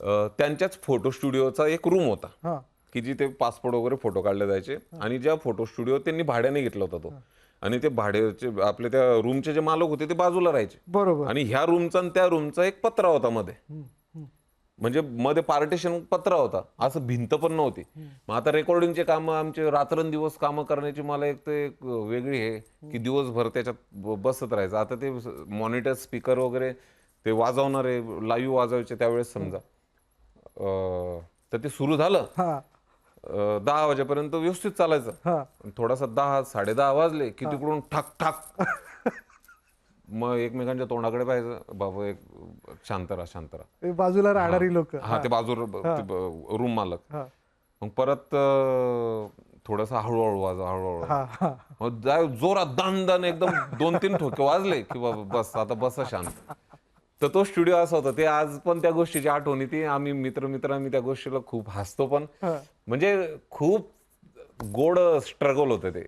त्यांच्याच फोटो स्टुडिओचा एक रूम होता हा की जिथे पासपोर्ट वगैरे फोटो काढले जायचे आणि ज्या फोटो स्टुडिओ त्यांनी भाड्याने घेतला होता तो आणि ते भाड्याचे आपले त्या रूमचे जे मालक होते ते बाजूला राहायचे बरोबर. आणि ह्या रूमचा आणि त्या रूमचा एक पत्रा होता मध्ये, हम्म, हम्म. म्हणजे मध्ये पार्टिशन पत्रा होता, असं भिंत पण नव्हती. मग आता रेकॉर्डिंगचे कामं आमचे रात्रंदिवस कामं करण्याची मला एक तर एक वेगळी आहे की दिवसभर त्याच्यात बसत राहायचं. आता ते मॉनिटर स्पीकर वगैरे ते वाजवणारे लाईव्ह वाजवायचे त्यावेळेस समजा तर ते सुरू झालं हा 10 वाजेपर्यंत व्यवस्थित चालायचं. हा थोडासा 10 10:30 वाजले की तिकडून ठाक ठाक मग एकमेकांच्या तोंडाकडे पाहायचं, बाबा एक शांत राहा शांत राहा. ते बाजूला राहणारी लोक. हा ते बाजू रूम मालक मग परत थोडस हळूहळू वाजव हळूहळू हा हा मग जाय जोरात दान दान एकदम 2-3 ठोके वाजले की बाबा बस आता बस शांत. तर तो स्टुडिओ असा होता, ते आज पण त्या गोष्टीची आठवण येते. आम्ही मित्र आम्ही त्या गोष्टीला खूप हसतो पण. हा. म्हणजे खूप गोड स्ट्रगल होतं ते.